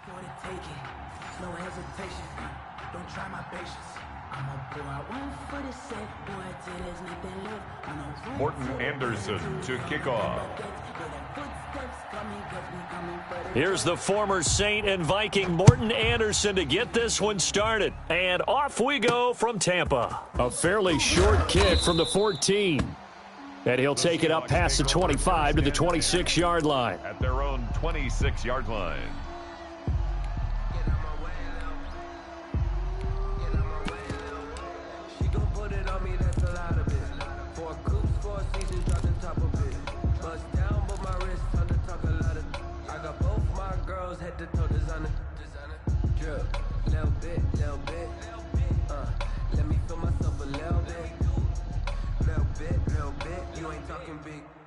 No hesitation. Don't try my patience. Morton Anderson to kick off. Here's the former Saint and Viking Morton Anderson to get this one started. And off we go from Tampa. A fairly short kick from the 14. And he'll take it up past the 25 to the 26-yard line. At their own 26-yard line.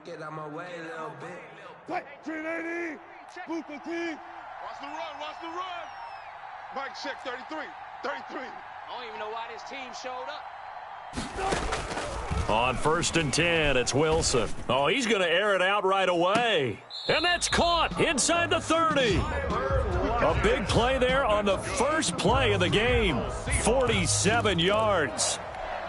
Get out my way a little bit. Tight, 380. Move the team. Watch the run, watch the run. Mike check 33. I don't even know why this team showed up. On 1st and 10, it's Wilson. Oh, he's going to air it out right away. And that's caught inside the 30. A big play there on the first play of the game. 47 yards.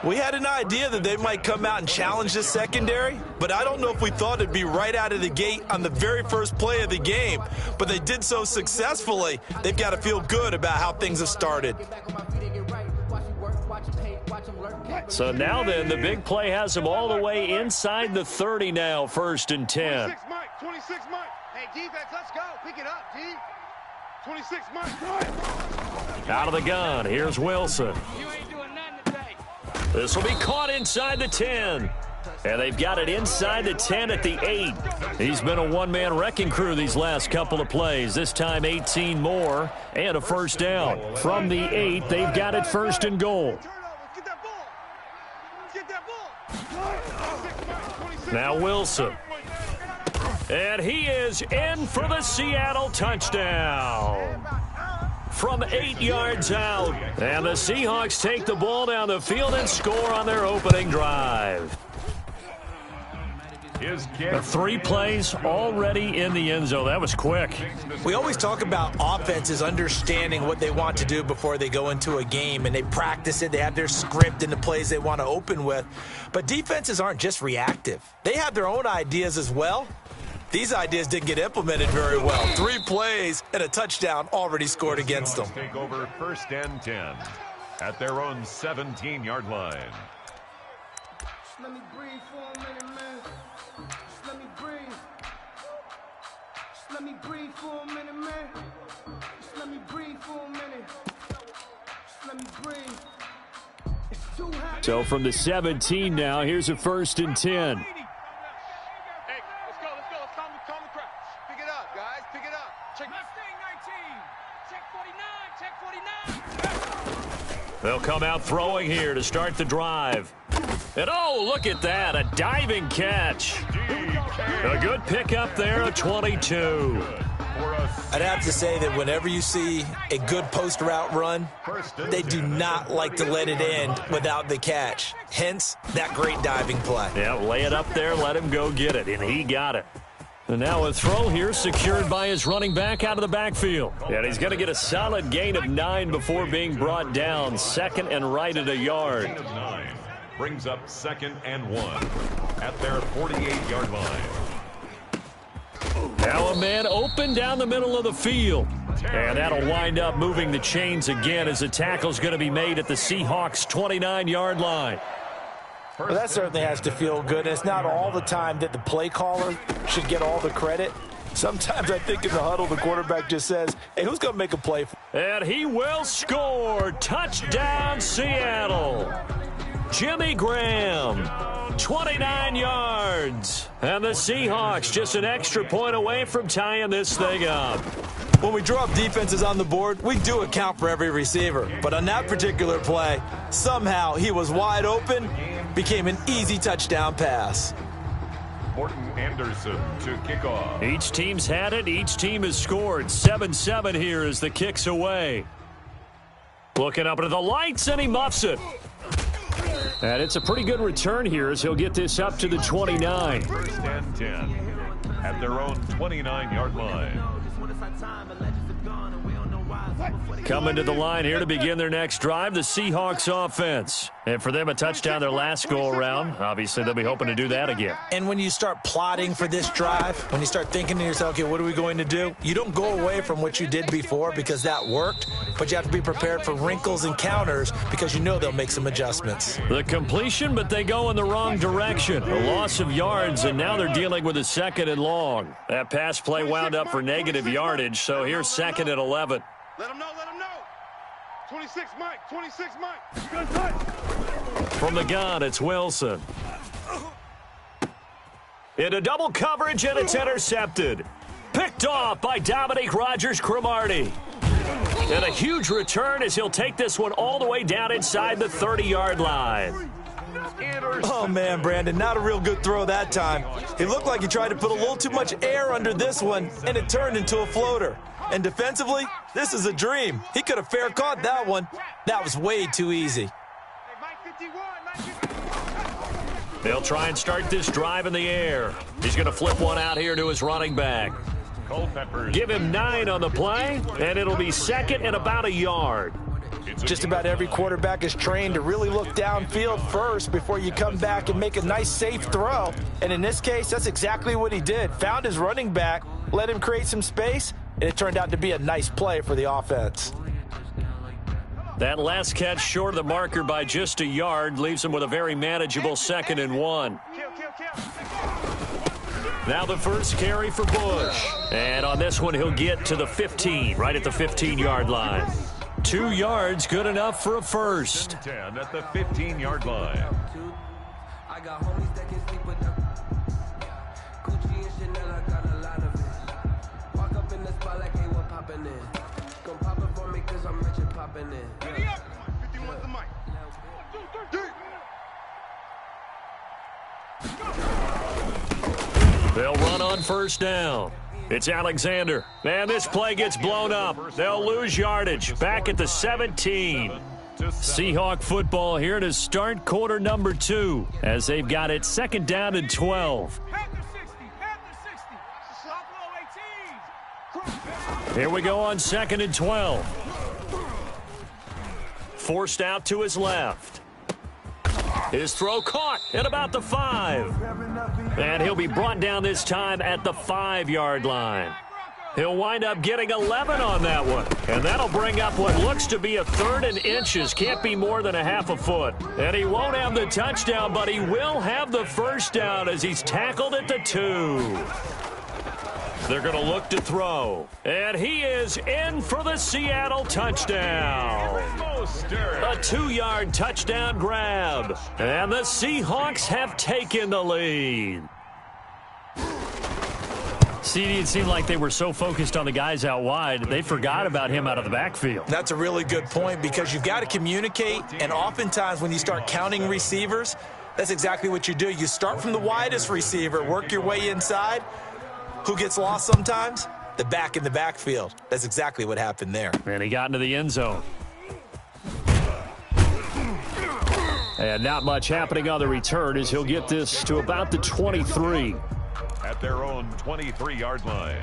We had an idea that they might come out and challenge this secondary, but I don't know if we thought it'd be right out of the gate on the very first play of the game. But they did so successfully, they've got to feel good about how things have started. So now then, the big play has them all the way inside the 30 now, 1st and 10. 26 Mike. Hey, defense, let's go. Pick it up, D. 26 Mike. Out of the gun, here's Wilson. You ain't doing nothing today. This will be caught inside the 10. And they've got it inside the 10 at the 8. He's been a one-man wrecking crew these last couple of plays. This time 18 more and a first down. From the 8, they've got it 1st and goal. Now Wilson. And he is in for the Seattle touchdown. From 8 yards out. And the Seahawks take the ball down the field and score on their opening drive. The 3 plays already in the end zone. That was quick. We always talk about offenses understanding what they want to do before they go into a game, and they practice it. They have their script and the plays they want to open with. But defenses aren't just reactive. They have their own ideas as well. These ideas didn't get implemented very well. 3 plays and a touchdown already scored against them. Take over 1st and 10 at their own 17-yard line. Just let me breathe for a minute, man. Just let me breathe. Just let me breathe for a minute, man. Just let me breathe for a minute. Just let me breathe. It's too hot. So from the 17 now, here's a 1st and 10. They'll come out throwing here to start the drive. And oh, look at that, a diving catch. A good pickup there, a 22. I'd have to say that whenever you see a good post route run, they do not like to let it end without the catch. Hence, that great diving play. Yeah, lay it up there, let him go get it, and he got it. And now a throw here secured by his running back out of the backfield. And he's going to get a solid gain of 9 before being brought down. 2nd and right at a yard. 9 brings up 2nd and 1 at their 48-yard line. Now a man open down the middle of the field. And that'll wind up moving the chains again as the tackle's going to be made at the Seahawks' 29-yard line. Well, that certainly has to feel good. And it's not all the time that the play caller should get all the credit. Sometimes I think in the huddle, the quarterback just says, hey, who's going to make a play? And he will score. Touchdown, Seattle. Jimmy Graham, 29 yards. And the Seahawks just an extra point away from tying this thing up. When we draw up defenses on the board, we do account for every receiver. But on that particular play, somehow he was wide open, became an easy touchdown pass. Morton Anderson to kick off. Each team's had it. Each team has scored. 7-7 here as the kick's away. Looking up into the lights, and he muffs it. And it's a pretty good return here as he'll get this up to the 29. 1st and 10 at their own 29-yard line. Coming to the line here to begin their next drive, the Seahawks offense. And for them, a touchdown their last go-around. Obviously, they'll be hoping to do that again. And when you start plotting for this drive, when you start thinking to yourself, okay, what are we going to do? You don't go away from what you did before because that worked, but you have to be prepared for wrinkles and counters because you know they'll make some adjustments. The completion, but they go in the wrong direction. A loss of yards, and now they're dealing with a 2nd and long. That pass play wound up for negative yardage, so here's 2nd and 11. Let him know, let him know. 26 Mike, 26 Mike. From the gun, it's Wilson. Into double coverage, and it's intercepted. Picked off by Dominique Rodgers-Cromartie. And a huge return as he'll take this one all the way down inside the 30-yard line. Oh, man, Brandon, not a real good throw that time. It looked like he tried to put a little too much air under this one, and it turned into a floater. And defensively, this is a dream. He could have fair caught that one. That was way too easy. They'll try and start this drive in the air. He's going to flip one out here to his running back. Give him 9 on the play, and it'll be 2nd and about a yard. Just about every quarterback is trained to really look downfield first before you come back and make a nice, safe throw. And in this case, that's exactly what he did. Found his running back, let him create some space, and it turned out to be a nice play for the offense. That last catch short of the marker by just a yard leaves him with a very manageable 2nd and 1. Now the first carry for Bush. And on this one, he'll get to the 15, right at the 15-yard line. 2 yards, good enough for a first. 10 at the 15-yard line. I got homies that can sleep with them. Gucci and Chanel, I got a lot of it. Walk up in the spot like, hey, what poppin' in? Come pop it for me, cause I'm rich and poppin' in. 51's the mic. They'll run on first down. It's Alexander. And this play gets blown up. They'll lose yardage. Back at the 17. Seahawk football here to start quarter number 2 as they've got it 2nd down and 12. Here we go on 2nd and 12. Forced out to his left. His throw caught at about the 5. And he'll be brought down this time at the 5-yard line. He'll wind up getting 11 on that one. And that'll bring up what looks to be a 3rd and inches. Can't be more than a half a foot. And he won't have the touchdown, but he will have the first down as he's tackled at the 2. They're going to look to throw. And he is in for the Seattle touchdown. A 2-yard touchdown grab. And the Seahawks have taken the lead. CD, it seemed like they were so focused on the guys out wide, they forgot about him out of the backfield. That's a really good point because you've got to communicate, and oftentimes when you start counting receivers, that's exactly what you do. You start from the widest receiver, work your way inside. Who gets lost sometimes? The back in the backfield. That's exactly what happened there. And he got into the end zone. And not much happening on the return as he'll get this to about the 23. At their own 23-yard line.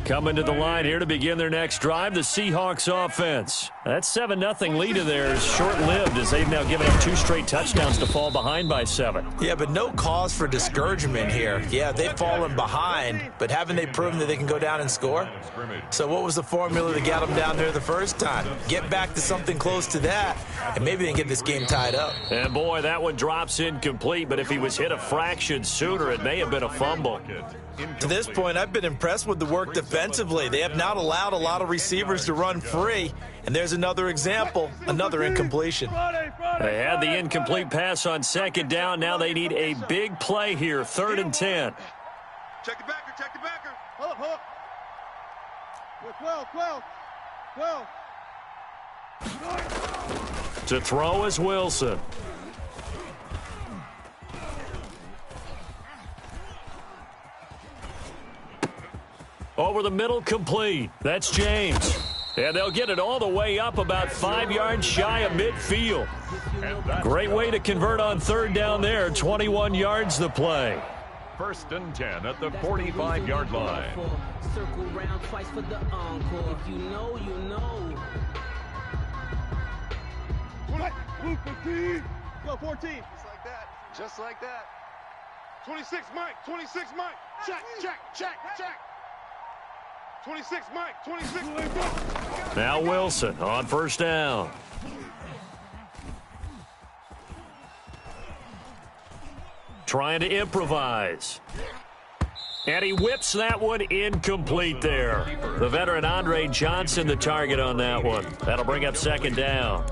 Coming to the line here to begin their next drive, the Seahawks offense. That 7-0 lead of theirs short-lived as they've now given up 2 straight touchdowns to fall behind by 7. Yeah, but no cause for discouragement here. Yeah, they've fallen behind, but haven't they proven that they can go down and score? So what was the formula that got them down there the first time? Get back to something close to that, and maybe they can get this game tied up. And boy, that one drops incomplete, but if he was hit a fraction sooner, it may have been a fumble. To this point, I've been impressed with the work defensively. They have not allowed a lot of receivers to run free. And there's another example, another incompletion. They had the incomplete pass on 2nd down. Now they need a big play here, 3rd and 10. Check the backer, check the backer. Hold up. 12. To throw is Wilson. Over the middle, complete. That's James. And they'll get it all the way up about 5 yards shy of midfield. Great way to convert on third down there. 21 yards the play. 1st and 10 at the 45-yard line. Circle round twice for the encore. If you know, you know. Go 14. Just like that. Just like that. 26 Mike. 26 Mike. Check, check, check, check. 26 Mike. 26 Mike. Now Wilson on 1st down. Trying to improvise. And he whips that one incomplete there. The veteran Andre Johnson the target on that one. That'll bring up 2nd down.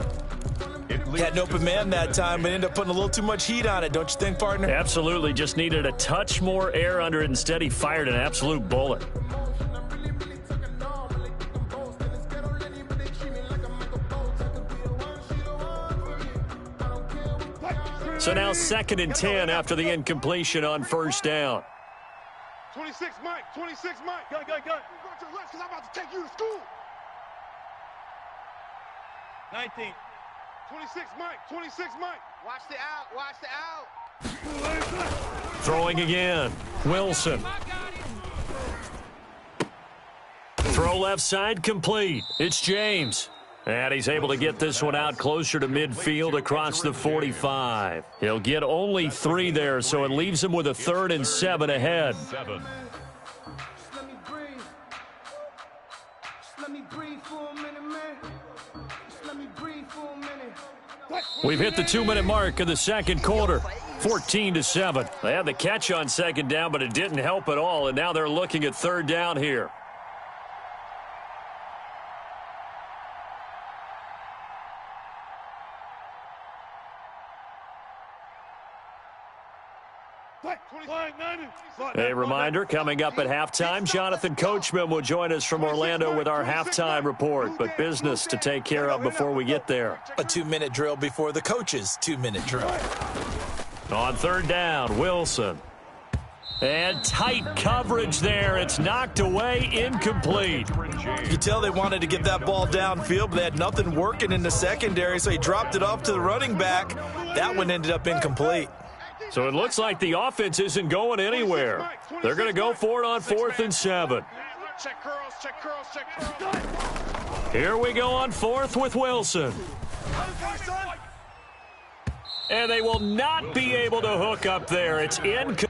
Had an open man that time, but ended up putting a little too much heat on it, don't you think, partner? Absolutely. Just needed a touch more air under it. Instead, he fired an absolute bullet. So now 2nd and 10 after the incompletion on 1st down. 26 Mike. 26 Mike. Gun. Go to the left because I'm about to take you to school. 19. 26 Mike. 26 Mike. Watch the out. Watch the out. Throwing again. Wilson. Throw left side complete. It's James. And he's able to get this one out closer to midfield across the 45. He'll get only 3 there, so it leaves him with a 3rd and 7 ahead. Just let me breathe. Just let me breathe for a minute, man. Just let me breathe for a minute. We've hit the 2-minute mark of the 2nd quarter. 14-7. They had the catch on 2nd down, but it didn't help at all, and now they're looking at 3rd down here. A reminder, coming up at halftime, Jonathan Coachman will join us from Orlando with our halftime report, but business to take care of before we get there. A 2-minute drill before the coach's 2-minute drill. On 3rd down, Wilson. And tight coverage there. It's knocked away, incomplete. You could tell they wanted to get that ball downfield, but they had nothing working in the secondary, so he dropped it off to the running back. That one ended up incomplete. So it looks like the offense isn't going anywhere. They're going to go for it on 4th and 7. Check curls, check curls, check curls. Here we go on 4th with Wilson. And they will not be able to hook up there. It's incomplete.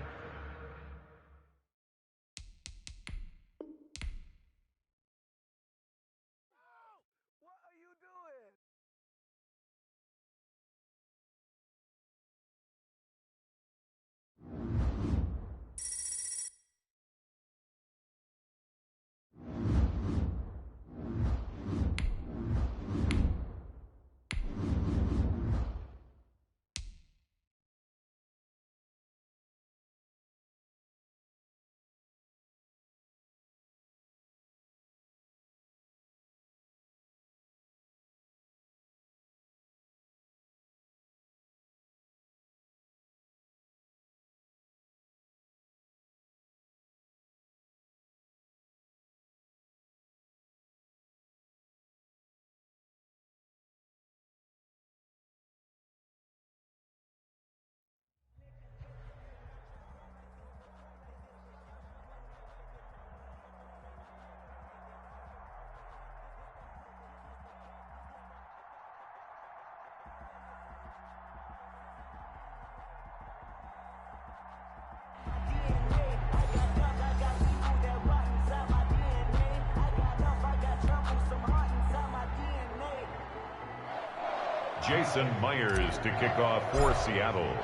Jason Myers to kick off for Seattle.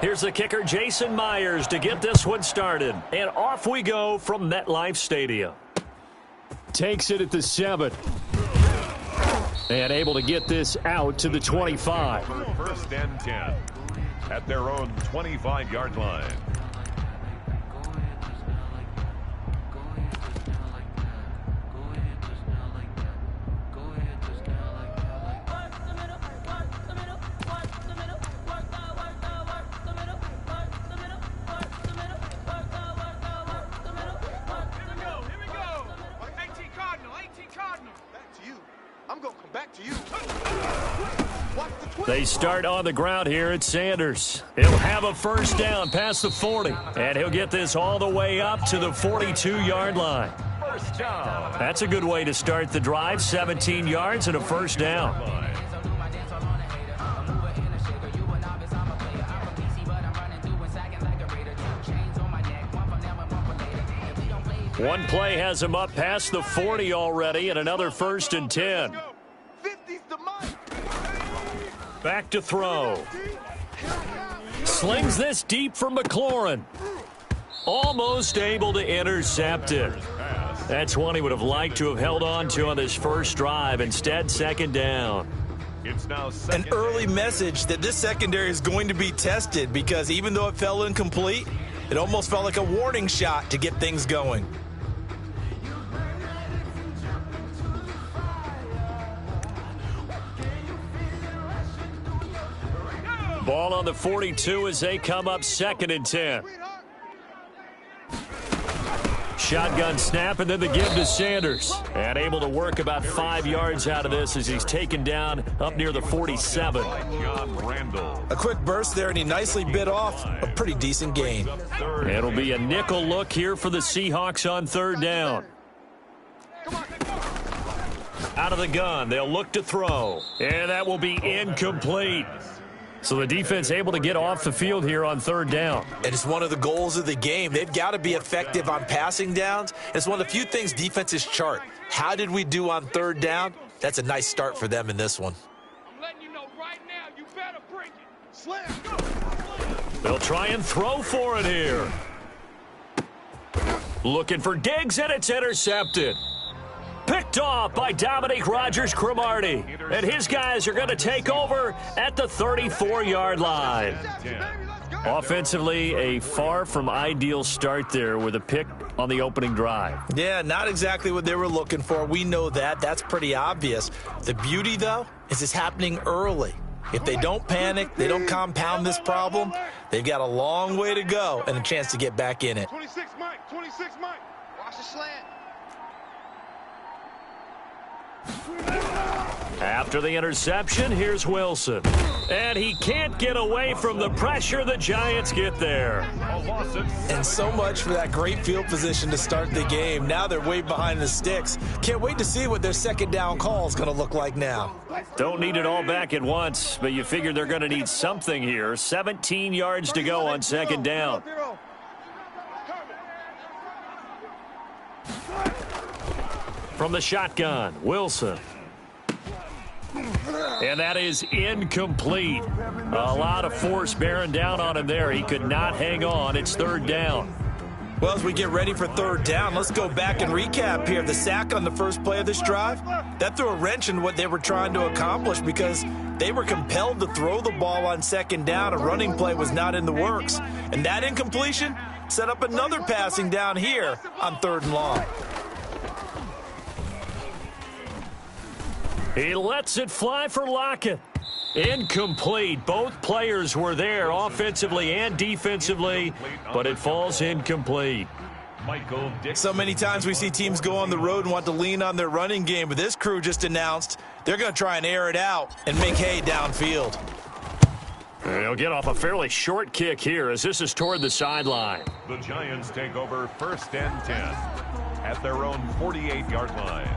Here's the kicker, Jason Myers, to get this one started. And off we go from MetLife Stadium. Takes it at the 7. And able to get this out to the 25. 1st and 10 at their own 25-yard line. They start on the ground here at Sanders. He'll have a first down past the 40, and he'll get this all the way up to the 42-yard line. First down. That's a good way to start the drive, 17 yards and a first down. One play has him up past the 40 already, and another 1st and 10. Back to throw. Slings this deep for McLaurin. Almost able to intercept it. That's one he would have liked to have held on to on this first drive. Instead, second down. It's now An early message that this secondary is going to be tested, because even though it fell incomplete, it almost felt like a warning shot to get things going. Ball on the 42 as they come up 2nd and 10. Shotgun snap, and then the give to Sanders. And able to work about 5 yards out of this as he's taken down up near the 47. A quick burst there, and he nicely bit off a pretty decent gain. It'll be a nickel look here for the Seahawks on 3rd down. Out of the gun, they'll look to throw. And that will be incomplete. So the defense able to get off the field here on 3rd down. And it's one of the goals of the game. They've got to be effective on passing downs. It's one of the few things defenses chart. How did we do on 3rd down? That's a nice start for them in this one. I'm letting you know right now, you better bring it. Slam. They'll try and throw for it here. Looking for Diggs, and it's intercepted. Picked off by Dominique Rodgers-Cromartie. And his guys are going to take over at the 34-yard line. Offensively, a far from ideal start there with a pick on the opening drive. Yeah, not exactly what they were looking for. We know that. That's pretty obvious. The beauty, though, is it's happening early. If they don't panic, they don't compound this problem, they've got a long way to go and a chance to get back in it. 26 Mike, 26 Mike. Watch the slant. After the interception, here's Wilson. And he can't get away from the pressure. The Giants get there. And so much for that great field position to start the game. Now they're way behind the sticks. Can't wait to see what their 2nd down call is going to look like now. Don't need it all back at once, but you figure they're going to need something here. 17 yards to go on 2nd down. From the shotgun, Wilson. And that is incomplete. A lot of force bearing down on him there. He could not hang on. It's 3rd down. Well, as we get ready for 3rd down, let's go back and recap here. The sack on the first play of this drive, that threw a wrench in what they were trying to accomplish because they were compelled to throw the ball on 2nd down. A running play was not in the works. And that incompletion set up another passing down here on 3rd and long. He lets it fly for Lockett. Incomplete. Both players were there offensively and defensively, but it falls incomplete. So many times we see teams go on the road and want to lean on their running game, but this crew just announced they're going to try and air it out and make hay downfield. They'll get off a fairly short kick here as this is toward the sideline. The Giants take over 1st and 10 at their own 48-yard line.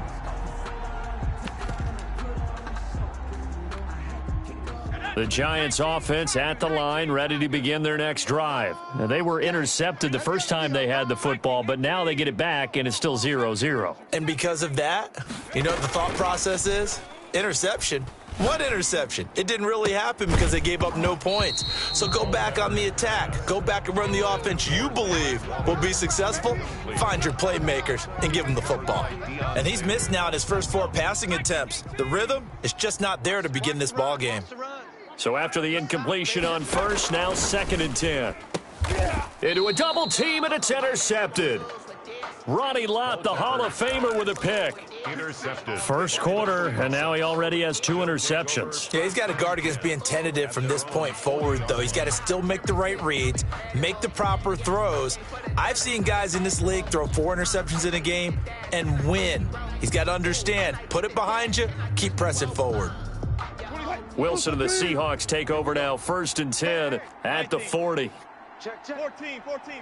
The Giants offense at the line, ready to begin their next drive. Now, they were intercepted the first time they had the football, but now they get it back, and it's still 0-0. And because of that, you know what the thought process is? Interception. What interception? It didn't really happen because they gave up no points. So go back on the attack. Go back and run the offense you believe will be successful. Find your playmakers and give them the football. And he's missed now in his first 4 passing attempts. The rhythm is just not there to begin this ball game. So after the incompletion on first, now 2nd and 10. Into a double team, and it's intercepted. Ronnie Lott, the Hall of Famer, with a pick. Intercepted. First quarter, and now he already has 2 interceptions. Yeah, he's got to guard against being tentative from this point forward, though. He's got to still make the right reads, make the proper throws. I've seen guys in this league throw 4 interceptions in a game and win. He's got to understand, put it behind you, keep pressing forward. Wilson and the Seahawks take over now, 1st and 10 at the 40. Check. 14, 40.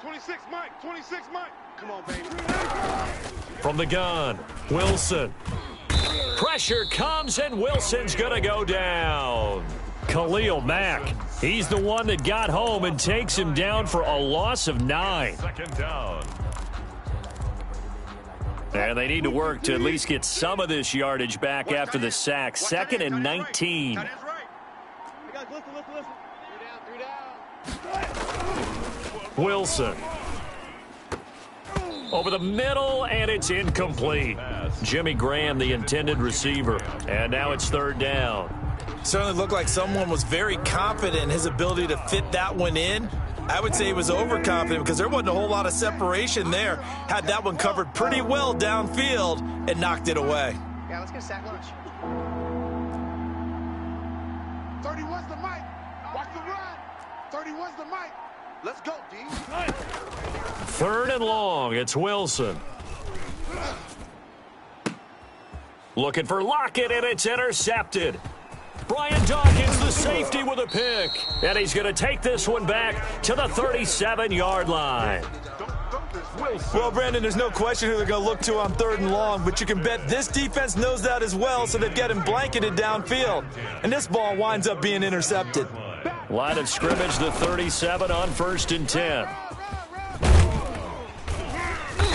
26, Mike. 26, Mike. Come on, baby. From the gun, Wilson. Pressure comes, and Wilson's going to go down. Khalil Mack, he's the one that got home and takes him down for a loss of 9. 2nd down. And they need to work to at least get some of this yardage back after the sack. 2nd and 19. That's right. Listen. 3 down. Wilson. Over the middle, and it's incomplete. Jimmy Graham, the intended receiver. And now it's 3rd down. Certainly looked like someone was very confident in his ability to fit that one in. I would say he was overconfident because there wasn't a whole lot of separation there. Had that one covered pretty well downfield and knocked it away. Yeah, let's get a sack lunch. 31's the mic. Watch the run. 31's the mic. Let's go, D. 3rd and long. It's Wilson. Looking for Lockett, and it's intercepted. Brian Dawkins, the safety, with a pick. And he's going to take this one back to the 37-yard line. Well, Brandon, there's no question who they're going to look to on 3rd and long, but you can bet this defense knows that as well, so they've got him blanketed downfield. And this ball winds up being intercepted. Line of scrimmage, the 37 on 1st and 10.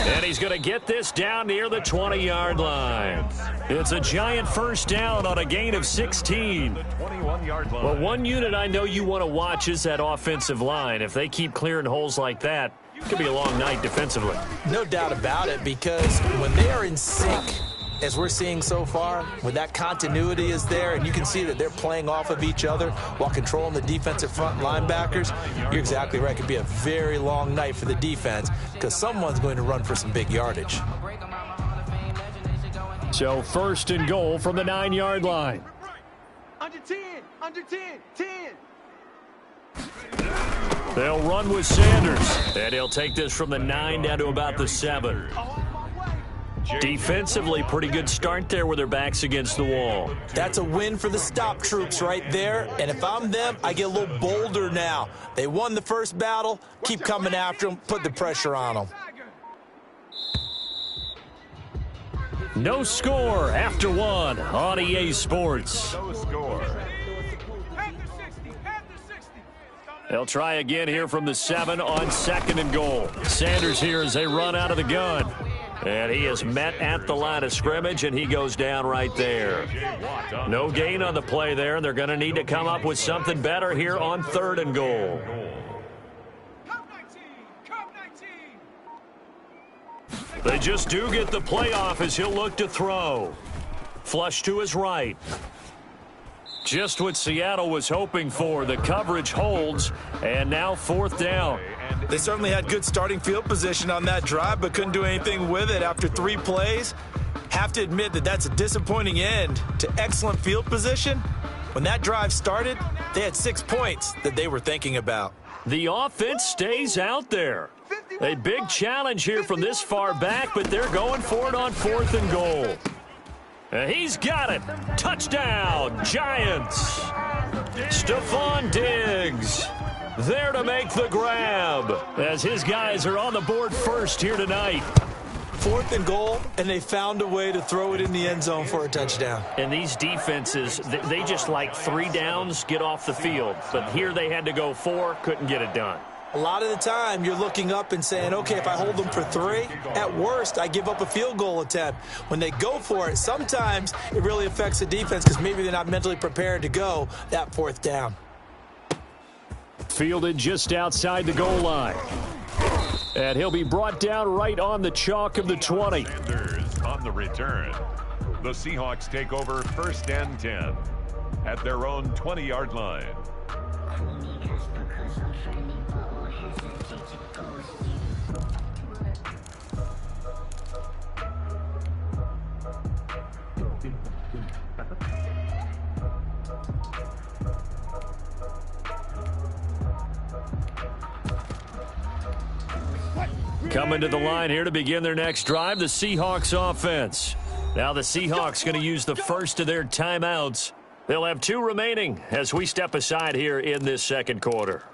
And he's going to get this down near the 20-yard line. It's a giant 1st down on a gain of 16. 21-yard line. Well, one unit I know you want to watch is that offensive line. If they keep clearing holes like that, it could be a long night defensively. No doubt about it, because when they are in sync, as we're seeing so far, when that continuity is there and you can see that they're playing off of each other while controlling the defensive front linebackers, you're exactly right. It could be a very long night for the defense because someone's going to run for some big yardage. So 1st and goal from the 9-yard line. Under 10. 10. They'll run with Sanders, and he'll take this from the 9 down to about the 7. Defensively, pretty good start there with their backs against the wall. That's a win for the stop troops right there, and if I'm them, I get a little bolder now. They won the first battle, keep coming after them, put the pressure on them. No score after 1 on EA Sports. No score. They'll try again here from the 7 on 2nd and goal. Sanders here as they run out of the gun. And he is met at the line of scrimmage, and he goes down right there. No gain on the play there, and they're going to need to come up with something better here on 3rd and goal. They just do get the playoff as he'll look to throw. Flush to his right. Just what Seattle was hoping for. The coverage holds, and now 4th down. They certainly had good starting field position on that drive, but couldn't do anything with it after 3 plays. Have to admit that that's a disappointing end to excellent field position. When that drive started, they had 6 points that they were thinking about. The offense stays out there. A big challenge here from this far back, but they're going for it on 4th and goal. And he's got it. Touchdown, Giants. Stephon Diggs there to make the grab as his guys are on the board first here tonight. 4th and goal, and they found a way to throw it in the end zone for a touchdown. And these defenses, they just like 3 downs, get off the field. But here they had to go 4, couldn't get it done. A lot of the time, you're looking up and saying, okay, if I hold them for 3, at worst, I give up a field goal attempt. When they go for it, sometimes it really affects the defense because maybe they're not mentally prepared to go that 4th down. Fielded just outside the goal line. And he'll be brought down right on the chalk of the 20. Sanders on the return. The Seahawks take over 1st and 10 at their own 20-yard line. Coming to the line here to begin their next drive, the Seahawks offense. Now the Seahawks going to use the first of their timeouts. They'll have 2 remaining as we step aside here in this second quarter.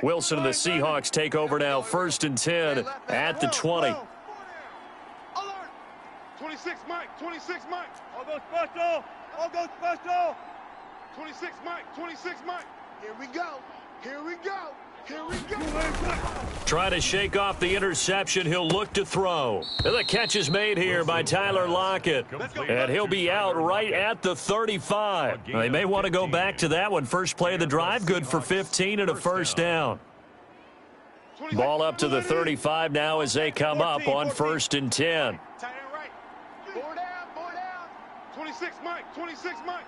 Wilson and the Seahawks take over now, 1st and 10 at the 20. 26 Mike, 26 Mike. All go special, all go special. 26 Mike, 26 Mike. Here we go. Here we go. Here we go. Trying to shake off the interception. He'll look to throw. And the catch is made here by Tyler Lockett. And he'll be out right at the 35. They may want to go back to that one. First play of the drive, good for 15 and a first down. Ball up to the 35 now as they come up on 1st and 10. 26 Mike, 26 Mike.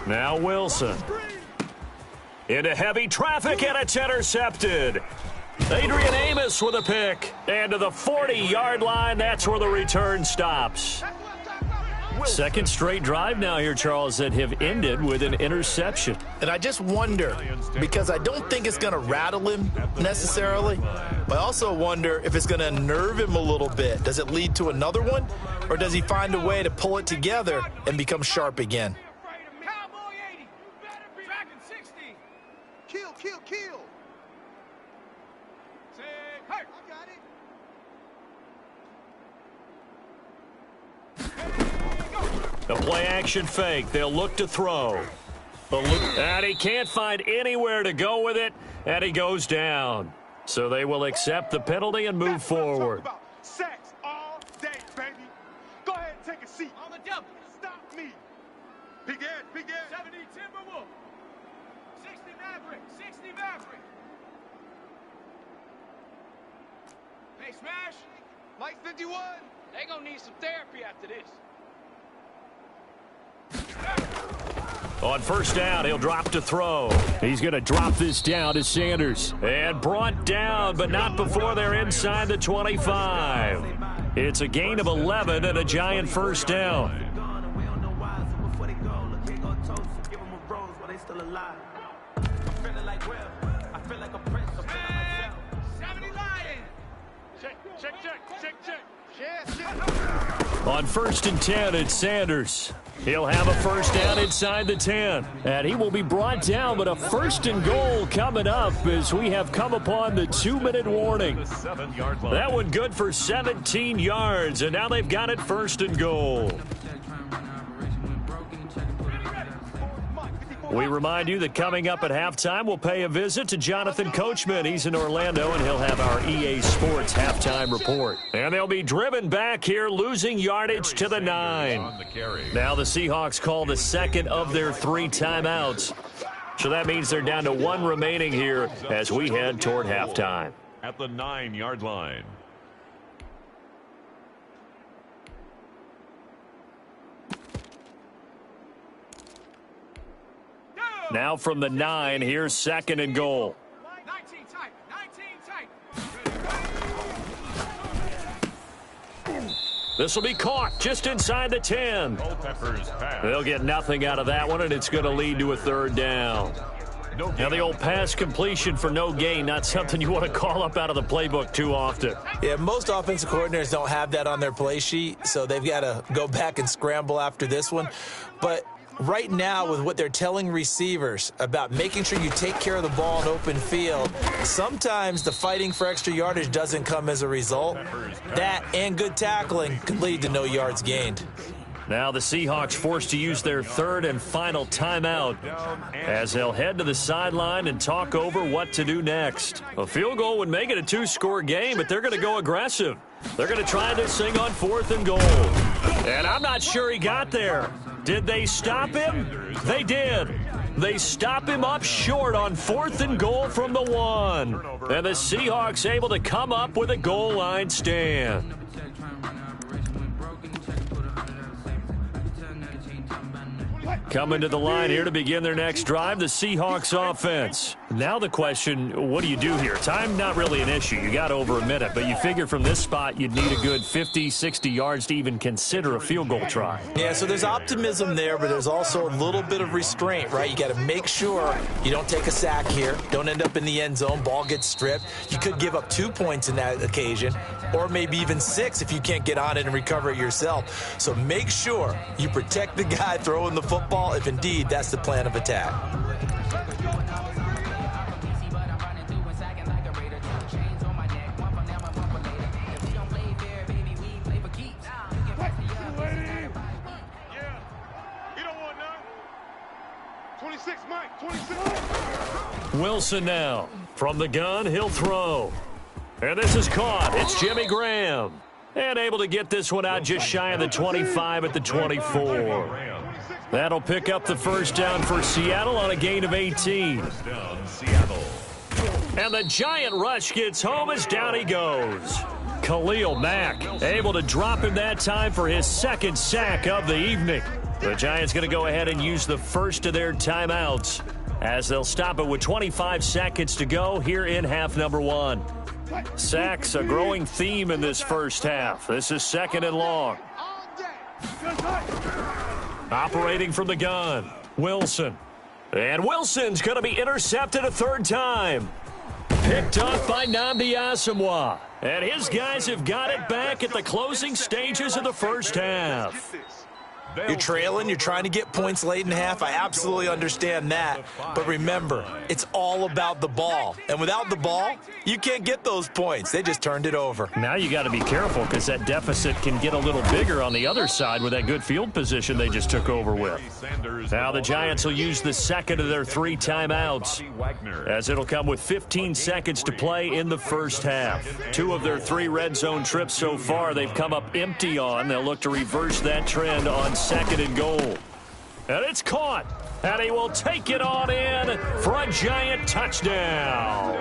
Now Wilson. Into heavy traffic, and it's intercepted. Adrian Amos with a pick. And to the 40-yard line, that's where the return stops. Second straight drive now here, Charles, that have ended with an interception. And I just wonder, because I don't think it's going to rattle him necessarily, but I also wonder if it's going to unnerve him a little bit. Does it lead to another one, or does he find a way to pull it together and become sharp again? Kill. Say, hey, I got it. The play-action fake. They'll look to throw. And he can't find anywhere to go with it, and he goes down. So they will accept the penalty and move forward. Sacks all day, baby. Go ahead and take a seat. On the double. Stop me. Big Ed. 70 Timberwolf. 60 Maverick. 60 Maverick. Hey, Smash. Mike 51. They gonna need some therapy after this. On first down, he'll drop to throw. He's going to drop this down to Sanders. And brought down, but not before they're inside the 25. It's a gain of 11 and a giant first down. On 1st and 10, it's Sanders. He'll have a first down inside the 10. And he will be brought down, but a 1st and goal coming up as we have come upon the 2-minute warning. That one good for 17 yards, and now they've got it 1st and goal. We remind you that coming up at halftime, we'll pay a visit to Jonathan Coachman. He's in Orlando, and he'll have our EA Sports halftime report. And they'll be driven back here, losing yardage to the 9. Now the Seahawks call the second of their 3 timeouts. So that means they're down to 1 remaining here as we head toward halftime. At the 9-yard line. Now from the 9, here's 2nd and goal. 19 tight. 19 tight. This will be caught just inside the 10. They'll get nothing out of that one, and it's going to lead to a 3rd down. Now the old pass completion for no gain, not something you want to call up out of the playbook too often. Yeah, most offensive coordinators don't have that on their play sheet, so they've got to go back and scramble after this one. But right now, with what they're telling receivers about making sure you take care of the ball in open field, sometimes the fighting for extra yardage doesn't come as a result. That and good tackling could lead to no yards gained. Now the Seahawks forced to use their 3rd and final timeout as they'll head to the sideline and talk over what to do next. A field goal would make it a 2-score game, but they're going to go aggressive. They're going to try this thing on 4th and goal. And I'm not sure he got there. Did they stop him? They did. They stop him up short on 4th and goal from the 1. And the Seahawks able to come up with a goal line stand. Coming to the line here to begin their next drive, the Seahawks offense. Now the question, what do you do here? Time not really an issue. You got over a minute, but you figure from this spot you'd need a good 50, 60 yards to even consider a field goal try. Yeah, so there's optimism there, but there's also a little bit of restraint, right? You got to make sure you don't take a sack here, don't end up in the end zone, ball gets stripped. You could give up 2 points in that occasion, or maybe even 6 if you can't get on it and recover it yourself. So make sure you protect the guy throwing the football if indeed that's the plan of attack. Wilson now. From the gun, he'll throw. And this is caught. It's Jimmy Graham. And able to get this one out just shy of the 25 at the 24. That'll pick up the first down for Seattle on a gain of 18. First down, Seattle. And the giant rush gets home as down he goes. Khalil Mack able to drop him that time for his second sack of the evening. The Giants going to go ahead and use the first of their timeouts as they'll stop it with 25 seconds to go here in half number 1. Sacks a growing theme in this first half. This is second and long. Operating from the gun, Wilson. And Wilson's going to be intercepted a third time. Picked off by Nnamdi Asomugha. And his guys have got it back at the closing stages of the first half. You're trailing, you're trying to get points late in half. I absolutely understand that. But remember, it's all about the ball. And without the ball, you can't get those points. They just turned it over. Now you got to be careful because that deficit can get a little bigger on the other side with that good field position they just took over with. Now the Giants will use the second of their 3 timeouts as it'll come with 15 seconds to play in the first half. 2 of their 3 red zone trips so far they've come up empty on. They'll look to reverse that trend on second and goal. And it's caught. And he will take it on in for a giant touchdown.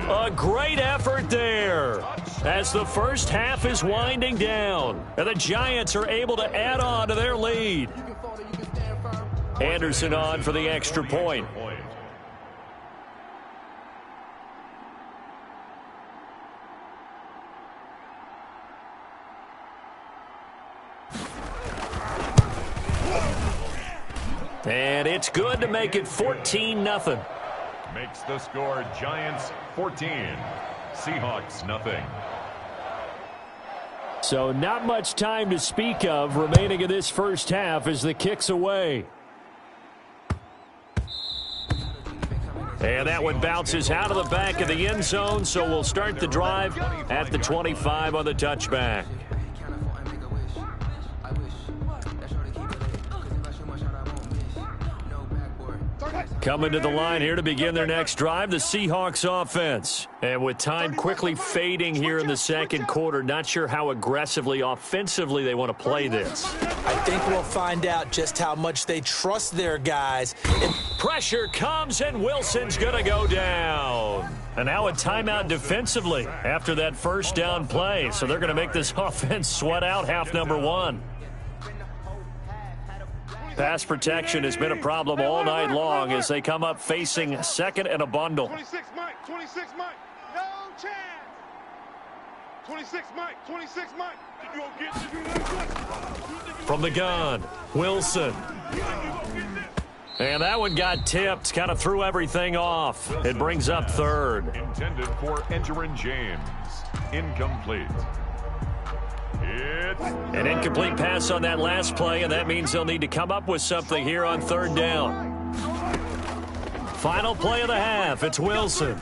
A great effort there as the first half is winding down. And the Giants are able to add on to their lead. Anderson on for the extra point. And it's good to make it 14-0. Makes the score Giants 14, Seahawks nothing. So not much time to speak of remaining in this first half as the kick's away. And that one bounces out of the back of the end zone, so we'll start the drive at the 25 on the touchback. Coming to the line here to begin their next drive, the Seahawks offense. And with time quickly fading here in the second quarter, not sure how aggressively, offensively they want to play this. I think we'll find out just how much they trust their guys. Pressure comes, and Wilson's going to go down. And now a timeout defensively after that first down play. So they're going to make this offense sweat out half number 1. Pass protection has been a problem all night long as they come up facing second and a bundle. 26 Mike, 26 Mike, no chance. 26 Mike, 26 Mike. From the gun, Wilson. And that one got tipped, kind of threw everything off. It brings up third. Intended for Edgerrin James. Incomplete. An incomplete pass on that last play, and that means they'll need to come up with something here on third down. Final play of the half. It's Wilson.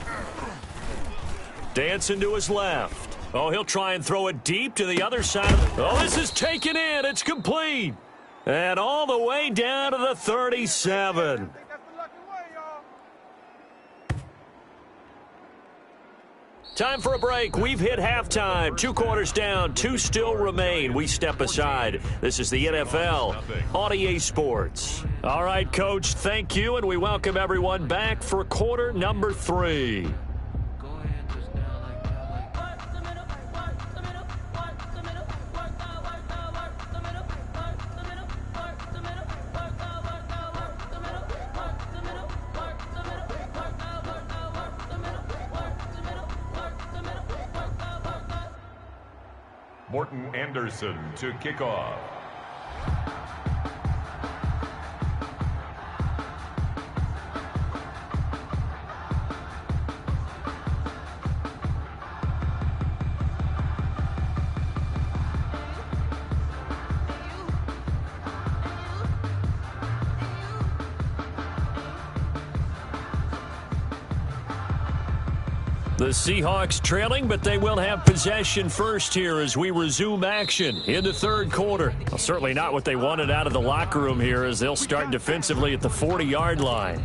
Dancing to his left. Oh, he'll try and throw it deep to the other side. Oh, this is taken in. It's complete. And all the way down to the 37. Time for a break. We've hit halftime. 2 quarters down. 2 still remain. We step aside. This is the NFL on EA Sports. All right, Coach, thank you, and we welcome everyone back for quarter number 3. Morton Anderson to kick off. The Seahawks trailing, but they will have possession first here as we resume action in the third quarter. Well, certainly not what they wanted out of the locker room here as they'll start defensively at the 40-yard line.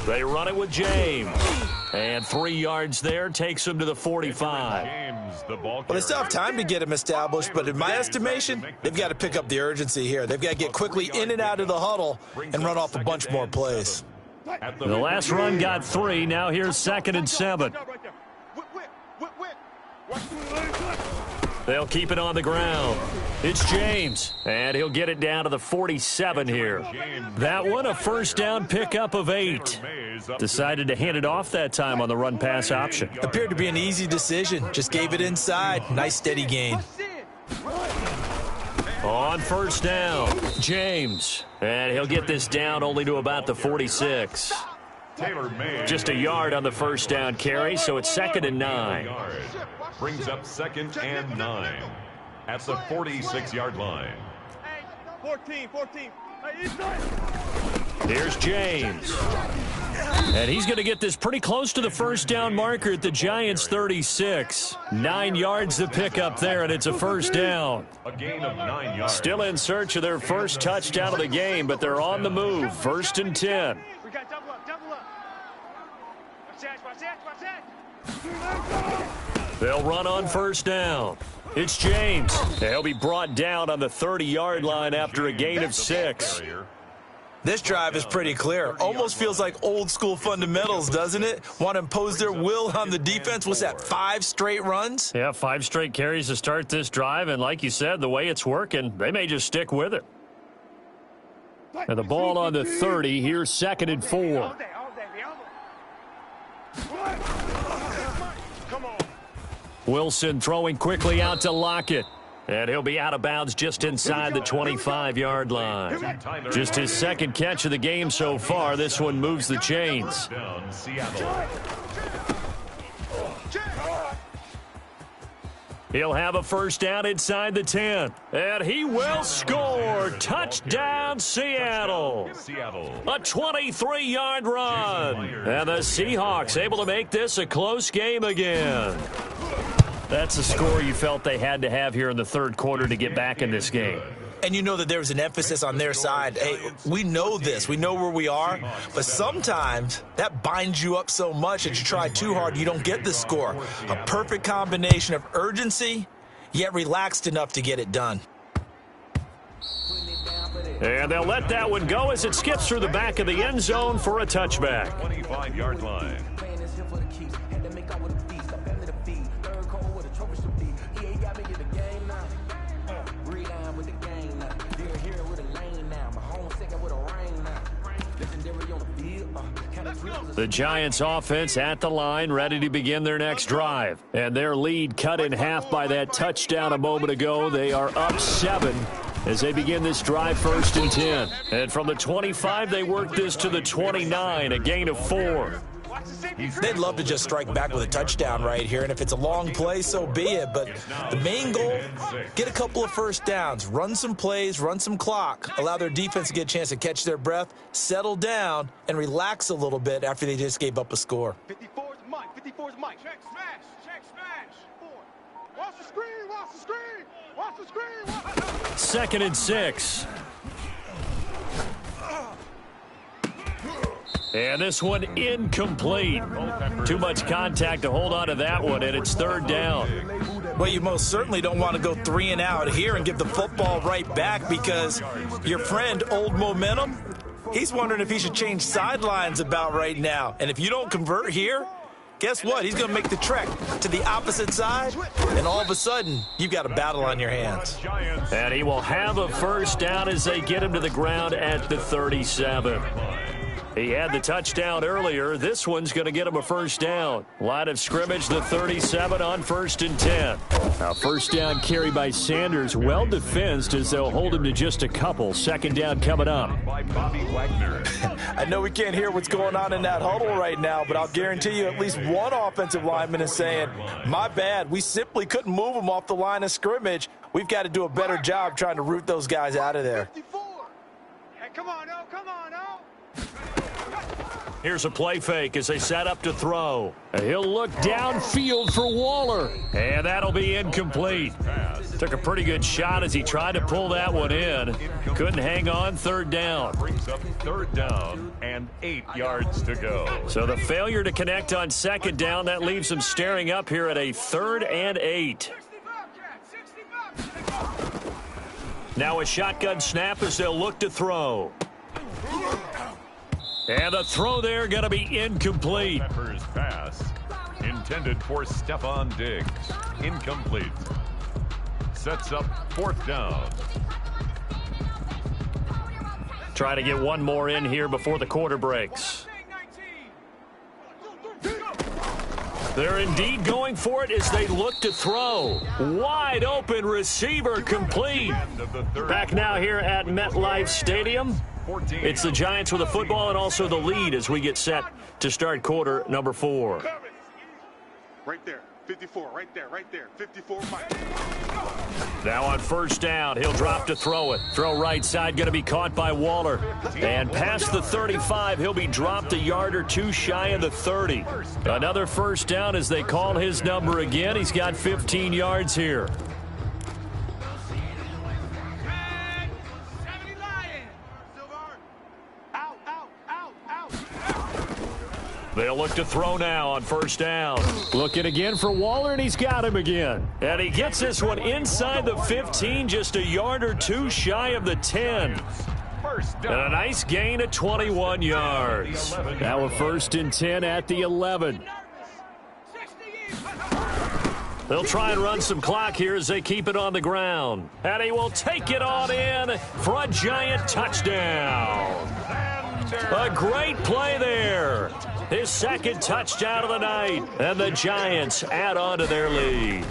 They run it with James. And 3 yards there takes him to the 45. Well, they still have time to get him established, but in my estimation, they've got to pick up the urgency here. They've got to get quickly in and out of the huddle and run off a bunch more plays. The last run got 3. Now here's 2nd and 7. They'll keep it on the ground. It's James, and he'll get it down to the 47 here. That one, a first down pickup of 8. Decided to hand it off that time on the run-pass option. Appeared to be an easy decision. Just gave it inside. Nice steady gain. On first down, James, and he'll get this down only to about the 46. Just a yard on the first down carry, so it's 2nd and 9. Brings up 2nd and 9 at the 46-yard line. 14. Here's James. And he's going to get this pretty close to the first down marker at the Giants' 36. 9 yards to pick up there, and it's a first down. A gain of 9 yards. Still in search of their first touchdown of the game, but they're on the move. 1st and 10. We got double up. Watch that. They'll run on first down. It's James. He'll be brought down on the 30-yard line after a gain of 6. This drive is pretty clear. Almost feels like old-school fundamentals, doesn't it? Want to impose their will on the defense. What's that, 5 straight runs? Yeah, 5 straight carries to start this drive, and like you said, the way it's working, they may just stick with it. And the ball on the 30, here's 2nd and 4. Wilson throwing quickly out to Lockett. And he'll be out of bounds just inside the 25-yard line. Just his 2nd catch of the game so far. This one moves the chains. He'll have a first down inside the 10. And he will score. Touchdown, Seattle. A 23-yard run. And the Seahawks able to make this a close game again. That's a score you felt they had to have here in the third quarter to get back in this game. And you know that there was an emphasis on their side. Hey, we know this. We know where we are. But sometimes that binds you up so much that you try too hard, you don't get the score. A perfect combination of urgency, yet relaxed enough to get it done. And they'll let that one go as it skips through the back of the end zone for a touchback. 25-yard line. The Giants offense at the line, ready to begin their next drive. And their lead cut in half by that touchdown a moment ago. They are up 7 as they begin this drive, 1st and 10. And from the 25, they work this to the 29, a gain of 4. They'd love to just strike back with a touchdown right here, and if it's a long play, so be it. But the main goal, get a couple of first downs, run some plays, run some clock, allow their defense to get a chance to catch their breath, settle down, and relax a little bit after they just gave up a score. 54's Mike. Check, smash. 4. Watch the screen. 2nd and 6. And this one incomplete. Too much contact to hold on to that one, and it's 3rd down. Well, you most certainly don't want to go 3 and out here and give the football right back, because your friend, Old Momentum, he's wondering if he should change sidelines about right now. And if you don't convert here, guess what? He's going to make the trek to the opposite side, and all of a sudden, you've got a battle on your hands. And he will have a first down as they get him to the ground at the 37. He had the touchdown earlier. This one's going to get him a first down. Line of scrimmage, the 37 on 1st and 10. Now, first down carry by Sanders. Well defensed as they'll hold him to just a couple. Second down coming up. I know we can't hear what's going on in that huddle right now, but I'll guarantee you at least one offensive lineman is saying, my bad, we simply couldn't move them off the line of scrimmage. We've got to do a better job trying to root those guys out of there. Hey, come on, oh, come on, oh. Here's a play fake as they set up to throw. He'll look downfield for Waller. And that'll be incomplete. Took a pretty good shot as he tried to pull that one in. Couldn't hang on. Third down. Brings up 3rd down and 8 yards to go. So the failure to connect on 2nd down, that leaves them staring up here at a 3rd and 8. Now a shotgun snap as they'll look to throw. And the throw there going to be incomplete. Peppers pass intended for Stephon Diggs. Incomplete. Sets up 4th down. Try to get one more in here before the quarter breaks. They're indeed going for it as they look to throw. Wide open receiver complete. Back now here at MetLife Stadium. It's the Giants with the football and also the lead as we get set to start quarter number 4. Right there, 54, right there, 54, Mike. Now on first down, he'll drop to throw it. Throw right side, going to be caught by Waller. And past the 35, he'll be dropped a yard or two shy of the 30. Another first down as they call his number again. He's got 15 yards here. They'll look to throw now on first down. Looking again for Waller, and he's got him again. And he gets this one inside the 15, just a yard or two shy of the 10. And a nice gain of 21 yards. Now a 1st and 10 at the 11. They'll try and run some clock here as they keep it on the ground. And he will take it on in for a Giant touchdown. A great play there. His 2nd touchdown of the night. And the Giants add on to their lead.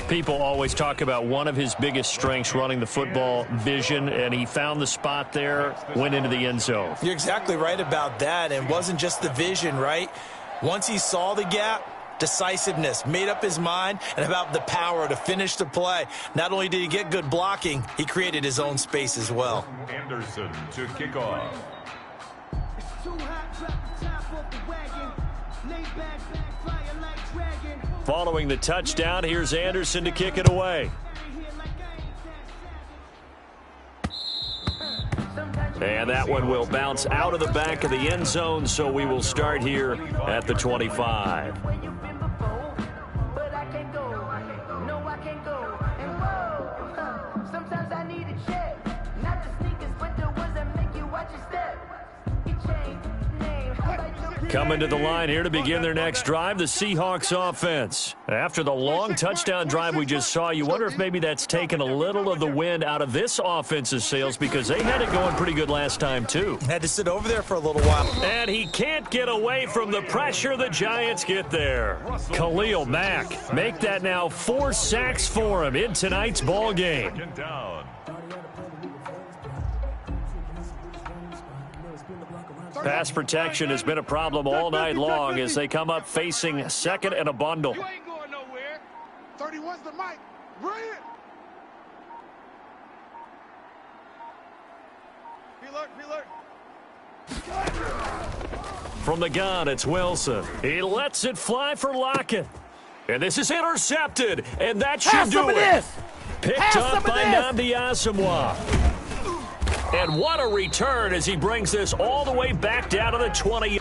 People always talk about one of his biggest strengths, running the football, vision, and he found the spot there, went into the end zone. You're exactly right about that, and it wasn't just the vision, right? Once he saw the gap, decisiveness, made up his mind, and about the power to finish the play. Not only did he get good blocking, he created his own space as well. Anderson to kick off. Following the touchdown, here's Anderson to kick it away. And that one will bounce out of the back of the end zone, so we will start here at the 25. Coming to the line here to begin their next drive, the Seahawks offense. After the long touchdown drive we just saw, you wonder if maybe that's taken a little of the wind out of this offense's sails, because they had it going pretty good last time, too. Had to sit over there for a little while. And he can't get away from the pressure. The Giants get there. Khalil Mack, make that now 4 sacks for him in tonight's ball game. Pass protection has been a problem all night long as they come up facing second and a bundle. You ain't going nowhere. 31's the mic. Bring it. Be alert. From the gun, it's Wilson. He lets it fly for Lockett. And this is intercepted, and that should do it. Picked up by Nnamdi Asomugha. And what a return as he brings this all the way back down to the 20.